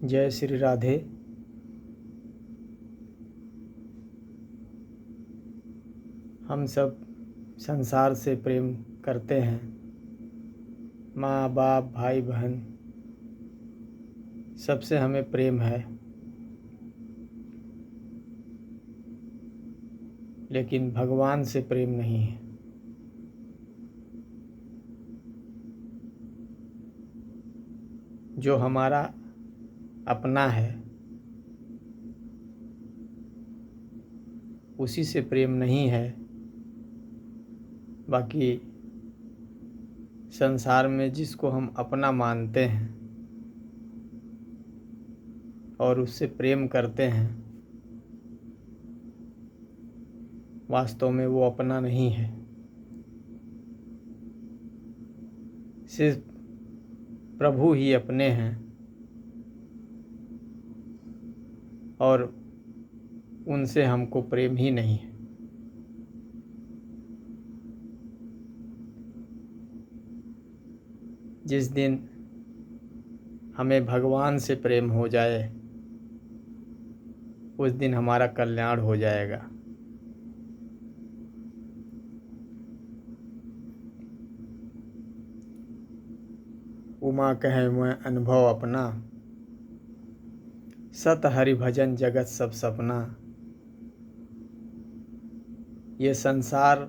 जय श्री राधे। हम सब संसार से प्रेम करते हैं। माँ बाप भाई बहन सबसे हमें प्रेम है, लेकिन भगवान से प्रेम नहीं है। जो हमारा अपना है उसी से प्रेम नहीं है। बाकी संसार में जिसको हम अपना मानते हैं और उससे प्रेम करते हैं, वास्तव में वो अपना नहीं है। सिर्फ प्रभु ही अपने हैं और उनसे हमको प्रेम ही नहीं है। जिस दिन हमें भगवान से प्रेम हो जाए उस दिन हमारा कल्याण हो जाएगा। उमा कहे मैं अनुभव अपना, सत हरि भजन जगत सब सपना। ये संसार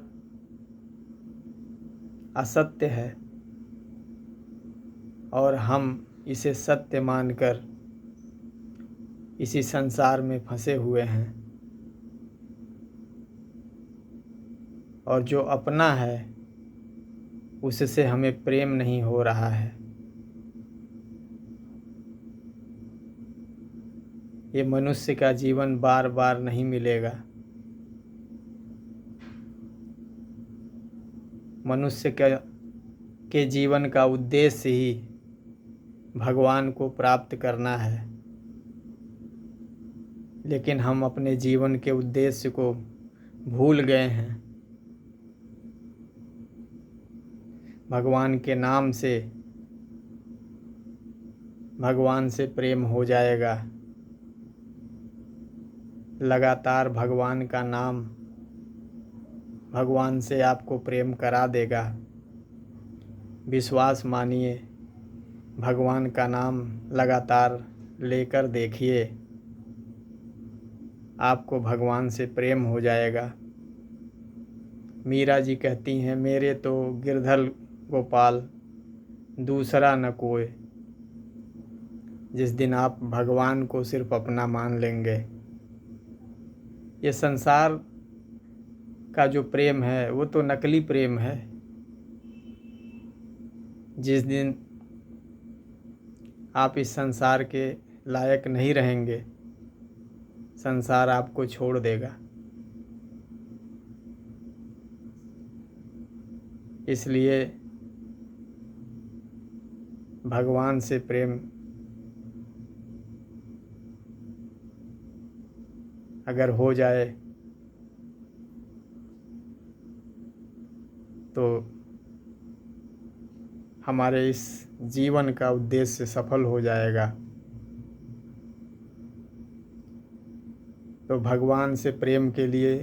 असत्य है और हम इसे सत्य मानकर इसी संसार में फंसे हुए हैं। और जो अपना है उससे हमें प्रेम नहीं हो रहा है। ये मनुष्य का जीवन बार बार नहीं मिलेगा। मनुष्य के जीवन का उद्देश्य ही भगवान को प्राप्त करना है, लेकिन हम अपने जीवन के उद्देश्य को भूल गए हैं। भगवान के नाम से भगवान से प्रेम हो जाएगा। लगातार भगवान का नाम भगवान से आपको प्रेम करा देगा। विश्वास मानिए, भगवान का नाम लगातार लेकर देखिए, आपको भगवान से प्रेम हो जाएगा। मीरा जी कहती हैं, मेरे तो गिरधर गोपाल दूसरा न कोई। जिस दिन आप भगवान को सिर्फ अपना मान लेंगे, ये संसार का जो प्रेम है वो तो नकली प्रेम है। जिस दिन आप इस संसार के लायक नहीं रहेंगे, संसार आपको छोड़ देगा। इसलिए भगवान से प्रेम अगर हो जाए तो हमारे इस जीवन का उद्देश्य सफल हो जाएगा। तो भगवान से प्रेम के लिए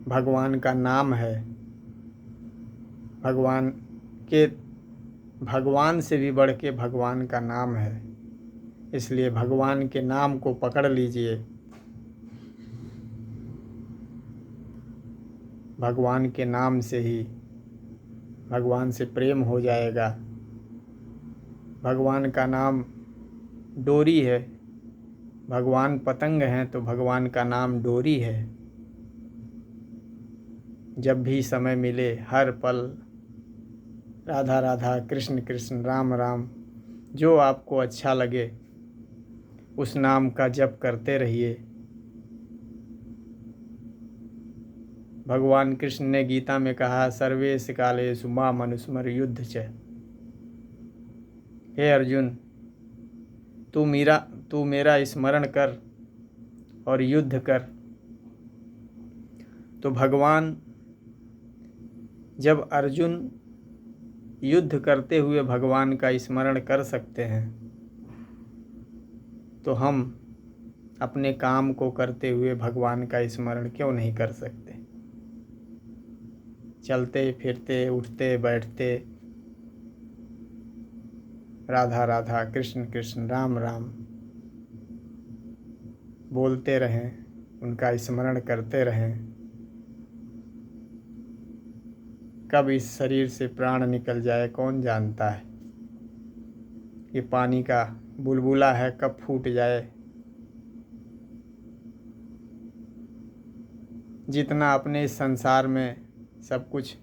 भगवान का नाम है। भगवान से भी बढ़ के भगवान का नाम है। इसलिए भगवान के नाम को पकड़ लीजिए। भगवान के नाम से ही भगवान से प्रेम हो जाएगा। भगवान का नाम डोरी है। भगवान पतंग हैं तो भगवान का नाम डोरी है। जब भी समय मिले हर पल राधा राधा कृष्ण कृष्ण राम राम, जो आपको अच्छा लगे उस नाम का जप करते रहिए। भगवान कृष्ण ने गीता में कहा, सर्वेश कालेषु माम अनुस्मर युद्ध च। हे अर्जुन, तू मेरा स्मरण कर और युद्ध कर। तो भगवान जब अर्जुन युद्ध करते हुए भगवान का स्मरण कर सकते हैं, तो हम अपने काम को करते हुए भगवान का स्मरण क्यों नहीं कर सकते। चलते फिरते उठते बैठते राधा राधा कृष्ण कृष्ण राम राम बोलते रहें, उनका स्मरण करते रहें। कब इस शरीर से प्राण निकल जाए कौन जानता है। ये पानी का बुलबुला है, कब फूट जाए। जितना अपने इस संसार में सब कुछ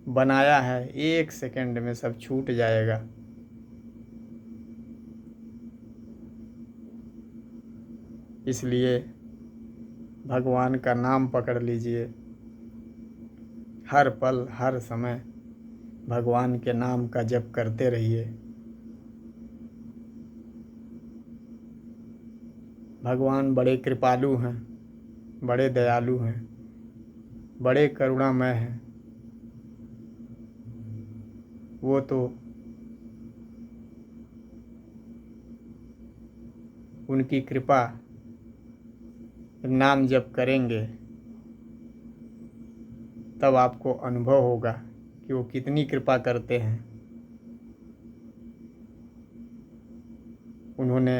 बनाया है, 1 सेकंड में सब छूट जाएगा। इसलिए भगवान का नाम पकड़ लीजिए। हर पल हर समय भगवान के नाम का जप करते रहिए। भगवान बड़े कृपालु हैं, बड़े दयालु हैं, बड़े करुणामय हैं। वो तो उनकी कृपा नाम जप करेंगे तब आपको अनुभव होगा कि वो कितनी कृपा करते हैं। उन्होंने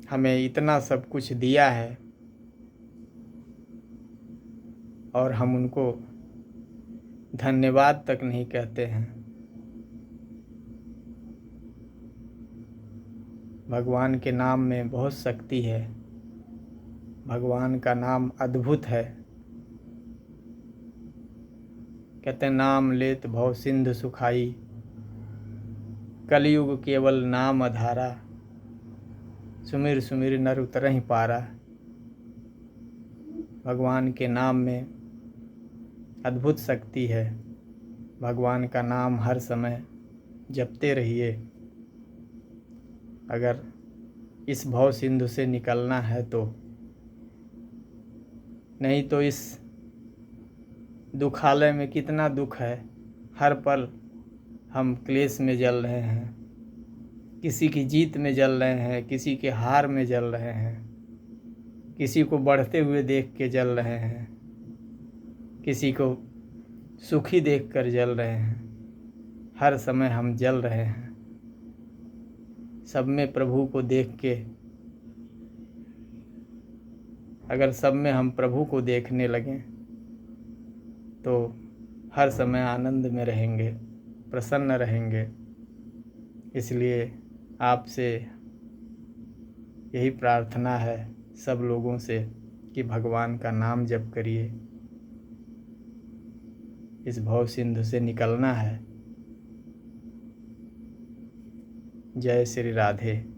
हमें इतना सब कुछ दिया है और हम उनको धन्यवाद तक नहीं कहते हैं। भगवान के नाम में बहुत शक्ति है। भगवान का नाम अद्भुत है। कहते हैं नाम लेत भव सिंधु सुखाई, कलयुग केवल नाम आधारा, सुमिर सुमिर नर उतरहि पारा। भगवान के नाम में अद्भुत शक्ति है। भगवान का नाम हर समय जपते रहिए। अगर इस भव सिंधु से निकलना है तो, नहीं तो इस दुखालय में कितना दुख है। हर पल हम क्लेश में जल रहे हैं, किसी की जीत में जल रहे हैं, किसी के हार में जल रहे हैं, किसी को बढ़ते हुए देख के जल रहे हैं, किसी को सुखी देखकर जल रहे हैं। हर समय हम जल रहे हैं। सब में प्रभु को देख के, अगर सब में हम प्रभु को देखने लगें तो हर समय आनंद में रहेंगे, प्रसन्न रहेंगे। इसलिए आपसे यही प्रार्थना है सब लोगों से कि भगवान का नाम जप करिए। इस भव सिंधु से निकलना है। जय श्री राधे।